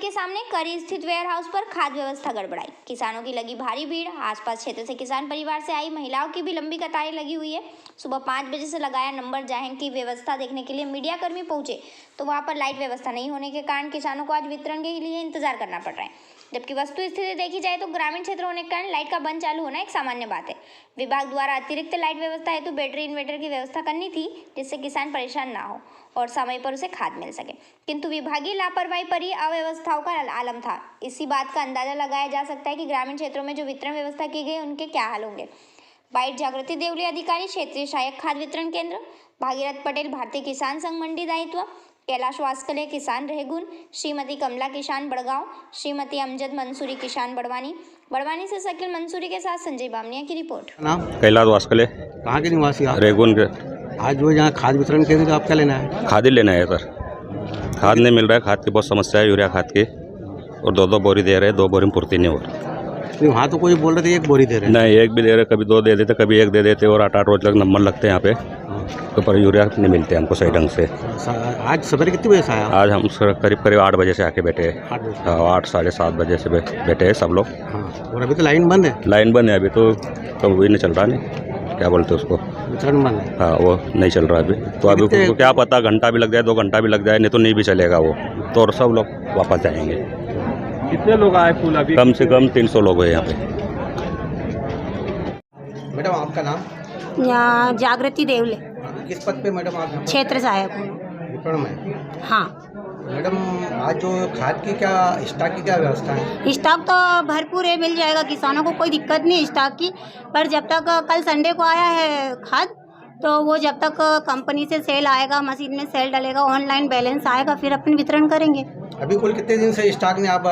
के सामने करी स्थित वेयर हाउस पर खाद्य व्यवस्था गड़बड़ाई। किसानों की लगी भारी भीड़। आसपास क्षेत्र से किसान परिवार से आई महिलाओं की भी लंबी कतारें लगी हुई है। सुबह 5 बजे से लगाया नंबर जाहिर की व्यवस्था देखने के लिए मीडिया कर्मी पहुंचे तो वहां पर लाइट व्यवस्था नहीं होने के कारण किसानों को आज वितरण के लिए इंतजार करना पड़ रहा है। जबकि वस्तु स्थिति देखी जाए तो ग्रामीण क्षेत्र होने के कारण लाइट का बंद चालू होना एक सामान्य बात है। विभाग द्वारा अतिरिक्त लाइट व्यवस्था हेतु बैटरी इन्वर्टर की व्यवस्था करनी थी जिससे किसान परेशान ना हो और समय पर उसे खाद मिल सके, किंतु विभागीय लापरवाही पर ही अव्यवस्थाओं का आलम था। इसी बात का अंदाजा लगाया जा सकता है कि ग्रामीण क्षेत्रों में जो वितरण व्यवस्था की गई उनके क्या हाल होंगे। बाइट जागृति देवली, अधिकारी क्षेत्रीय सहायक खाद्य वितरण केंद्र, भागीरथ पटेल, भारतीय किसान संघ मंडी दायित्व, कैलाश वास्कले किसान रहगुन, श्रीमती कमला किसान बड़गांव, श्रीमती अमजद मंसूरी किसान बड़वानी से शकील मंसूरी के साथ संजय बामनिया की रिपोर्ट। नाम कैलाश वास्कले, कहाँ के निवासी आप? रेगुन के। आज जो यहाँ खाद वितरण केंद्र तो आप क्या लेना है? खाद ही लेना है सर। खाद नहीं मिल रहा है, खाद की बहुत समस्या है, यूरिया खाद की, और 2-2 बोरी दे रहे हैं, 2 बोरी में पूर्ति नहीं हो रही। वहाँ तो कोई बोल रहे थे 1 बोरी दे रहे हैं। नहीं, 1 भी दे रहे, कभी 2 दे देते, कभी 1 दे देते, और 8-8 रोज तक नंबर लगते हैं यहाँ पे, तो पर यूरिया नहीं मिलते हमको सही ढंग से। आज सवेरे कितने बजे से आया? आज हम करीब 8 बजे से आके बैठे हैं। 8 साढ़े 7 बजे से बैठे हैं सब लोग। हाँ, और अभी तो लाइन बंद है? लाइन बंद है अभी, तो वही नहीं चल रहा, नहीं क्या बोलते उसको, वितरण बंद है। हाँ, वो नहीं चल रहा अभी। तो अभी उनको क्या पता, घंटा भी लग जाए, 2 घंटा भी लग जाए, नहीं तो नहीं भी चलेगा वो, तो और सब लोग वापस जाएंगे। कितने लोग आए फूल अभी? कम से कम 300 लोग हैं यहाँ पे। मैडम आपका नाम? यहाँ जागृति देवले, किस पद पे मैडम आप? क्षेत्र सहायक। विपणन में। हाँ, मैडम आज जो खाद की क्या स्टॉक की क्या व्यवस्था है? स्टॉक तो भरपूर है, मिल जाएगा, किसानों को कोई दिक्कत नहीं स्टॉक की। पर जब तक कल संडे को आया है खाद, तो वो जब तक कंपनी से सेल आएगा, मशीन में सेल डलेगा, ऑनलाइन बैलेंस आएगा, फिर अपन वितरण करेंगे। अभी कुल कितने दिन से स्टॉक नहीं आप?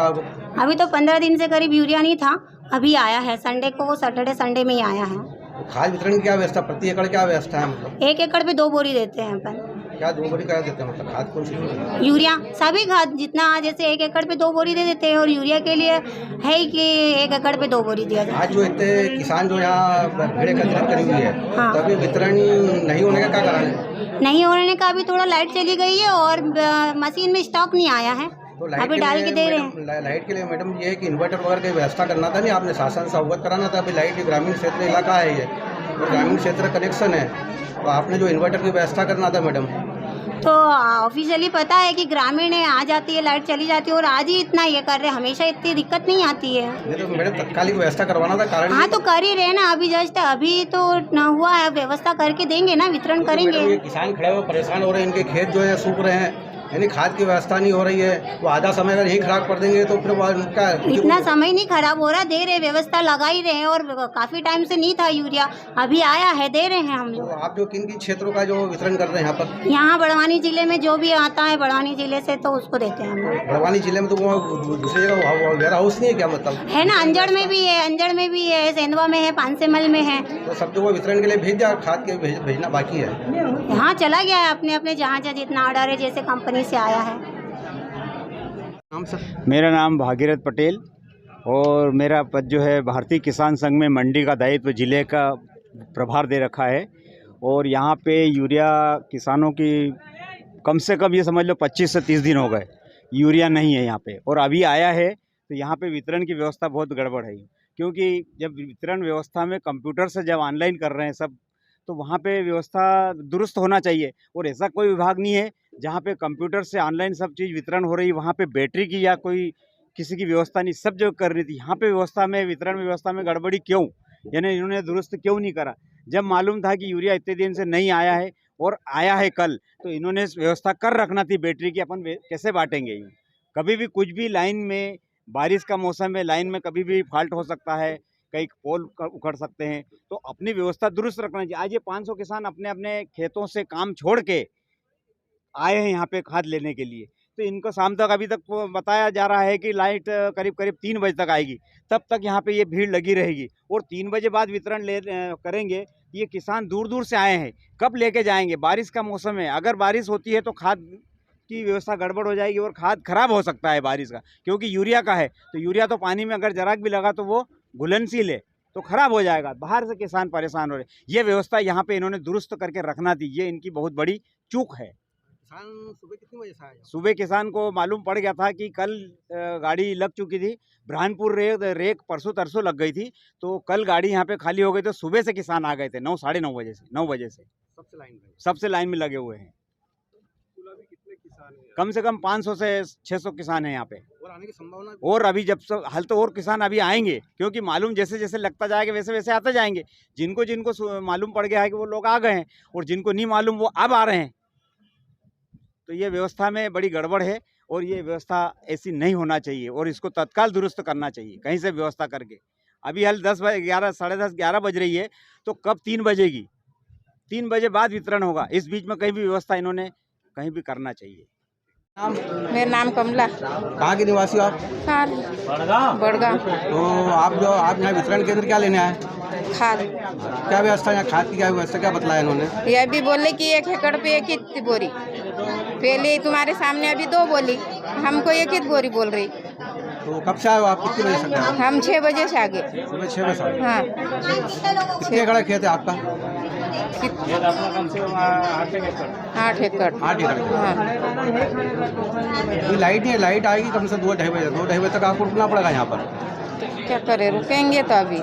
अभी तो 15 दिन से करीब यूरिया नहीं था, अभी आया है संडे को, सैटरडे संडे में ही आया है। तो खाद वितरण की क्या व्यवस्था, प्रति एकड़ क्या व्यवस्था है? मतलब 1 एकड़ पे 2 बोरी देते हैं अपन। क्या 2 बोरी क्या देते हैं? मतलब खाद कौन सी? यूरिया, सभी खाद जितना, जैसे 1 एकड़ पे 2 बोरी दे देते हैं, और यूरिया के लिए है ही कि 1 एकड़ पे 2 बोरी दिया जाए। आज जो इतने किसान जो यहाँ भीड़ एकत्रित करी हुई है, हाँ। तो अभी वितरण नहीं होने का क्या कारण है? नहीं होने का अभी थोड़ा लाइट चली गई है और मशीन में स्टॉक नहीं आया है, तो लाइट अभी डाल के दे रहे हैं। लाइट के लिए मैडम ये है कि इन्वर्टर वगैरह की व्यवस्था करना था, नहीं आपने शासन से अवगत कराना था। अभी लाइट ग्रामीण क्षेत्र इलाका है ये, और ग्रामीण क्षेत्र कनेक्शन है, तो आपने जो इन्वर्टर की व्यवस्था करना था मैडम। तो ऑफिशियली पता है कि ग्रामीण है, आ जाती है लाइट, चली जाती है, और आज ही इतना ये कर रहे हैं, हमेशा इतनी दिक्कत नहीं आती है। नहीं तो मैडम तत्कालिक व्यवस्था करवाना था, कारण हाँ, तो कर ही रहे ना, अभी जस्ट अभी तो न हुआ है, व्यवस्था करके देंगे ना, वितरण करेंगे। ये किसान खड़े हुए परेशान हो रहे हैं, इनके खेत जो है सूख रहे हैं, यानी खाद की व्यवस्था नहीं हो रही है। वो आधा समय अगर यही खराब कर देंगे तो फिर उनका इतना समय नहीं खराब हो रहा, दे रहे, व्यवस्था लगा ही रहे हैं, और काफी टाइम से नहीं था यूरिया, अभी आया है, दे रहे हैं हम लोग। तो आप जो किन किन क्षेत्रों का जो वितरण कर रहे हैं यहाँ पर? यहाँ बड़वानी जिले में जो भी आता है, बड़वानी जिले से, तो उसको देते हैं हम लोग। बड़वानी जिले में तो वो दूसरी जगह वेयर हाउस नहीं है क्या? मतलब है ना, अंजड़ में भी है, सेंधवा में है, पानसेमल में है। तो सब जो वो वितरण के लिए भेज दिया, खाद के भेजना बाकी है? हाँ, चला गया है अपने अपने जहाँ जितना ऑर्डर है, जैसे कंपनी से आया है। नाम सर? मेरा नाम भागीरथ पटेल, और मेरा पद जो है भारतीय किसान संघ में मंडी का दायित्व, जिले का प्रभार दे रखा है। और यहाँ पे यूरिया किसानों की कम से कम ये समझ लो 25 से 30 दिन हो गए, यूरिया नहीं है यहाँ पे, और अभी आया है। तो यहाँ पे वितरण की व्यवस्था बहुत गड़बड़ है, क्योंकि जब वितरण व्यवस्था में कंप्यूटर से जब ऑनलाइन कर रहे हैं सब, तो वहाँ पे व्यवस्था दुरुस्त होना चाहिए। और ऐसा कोई विभाग नहीं है जहाँ पे कंप्यूटर से ऑनलाइन सब चीज़ वितरण हो रही है, वहाँ पे बैटरी की या कोई किसी की व्यवस्था नहीं, सब जो कर रही थी। यहाँ पे व्यवस्था में, वितरण व्यवस्था में गड़बड़ी क्यों, यानी इन्होंने दुरुस्त क्यों नहीं करा? जब मालूम था कि यूरिया इतने दिन से नहीं आया है और आया है कल, तो इन्होंने व्यवस्था कर रखना थी बैटरी की। अपन कैसे बांटेंगे? कभी भी कुछ भी, लाइन में बारिश का मौसम है, लाइन में कभी भी फॉल्ट हो सकता है, कई पोल उखड़ सकते हैं, तो अपनी व्यवस्था दुरुस्त रखना चाहिए। आज ये 500 किसान अपने अपने खेतों से काम छोड़ के आए हैं यहाँ पे खाद लेने के लिए, तो इनको शाम तक, अभी तक बताया जा रहा है कि लाइट करीब 3 बजे तक आएगी, तब तक यहाँ पे ये भीड़ लगी रहेगी, और 3 बजे बाद वितरण करेंगे। ये किसान दूर दूर से आए हैं, कब लेके जाएंगे? बारिश का मौसम है, अगर बारिश होती है तो खाद की व्यवस्था गड़बड़ हो जाएगी और खाद खराब हो सकता है बारिश का, क्योंकि यूरिया का है, तो यूरिया तो पानी में अगर जरा भी लगा तो वो घुलनशील है, तो खराब हो जाएगा। बाहर से किसान परेशान हो रहे। ये व्यवस्था यहाँ पे इन्होंने दुरुस्त करके रखना थी, ये इनकी बहुत बड़ी चूक है। किसान सुबह कितने बजे से आया? सुबह किसान को मालूम पड़ गया था कि कल गाड़ी लग चुकी थी। बुरहानपुर रेक परसों तरसों लग गई थी, तो कल गाड़ी यहाँ पे खाली हो गई, तो सुबह से किसान आ गए थे 9 साढ़े 9 बजे से 9 बजे से सबसे लाइन में लगे हुए हैं। कितने किसान हैं? कम से कम 500 से 600 किसान हैं यहाँ पे। और आने की संभावना? और अभी जब सब हल तो और किसान अभी आएंगे, क्योंकि मालूम जैसे जैसे लगता जाएगा वैसे वैसे आते जाएंगे। जिनको जिनको मालूम पड़ गया है कि वो लोग आ गए हैं, और जिनको नहीं मालूम वो अब आ रहे हैं। तो ये व्यवस्था में बड़ी गड़बड़ है, और ये व्यवस्था ऐसी नहीं होना चाहिए, और इसको तत्काल दुरुस्त करना चाहिए कहीं से व्यवस्था करके। अभी हल 10 बजे 11 साढ़े 10 11 बज रही है, तो कब 3 बजेगी? 3 बजे बाद वितरण होगा। इस बीच में कहीं भी व्यवस्था इन्होंने कहीं भी करना चाहिए। मेरा नाम कमला। कहाँ के निवासी हो आप? बड़गा। तो आप यहाँ वितरण केंद्र क्या लेने आए? खाद। क्या व्यवस्था यहाँ खाद की क्या व्यवस्था क्या बतलाया इन्होंने? ये भी बोले कि 1 एकड़ पे 1 ही बोरी। पहले तुम्हारे सामने अभी 2 बोली, हमको 1 ही बोरी बोल रही। तो कब से आए हो आप? कितने बजे से आए? हम 6 बजे से आगे। सुबह 6 बजे से आए। हाँ। कितने एकड़ खेत है आपका? 8 एकड़। 8 एकड़। हाँ। अभी लाइट नहीं है, लाइट आएगी कम से 2-2:30 बजे। 2-2:30 बजे तक आपको रुकना पड़ेगा यहाँ पर। क्या करें, रुकेंगे तो अभी।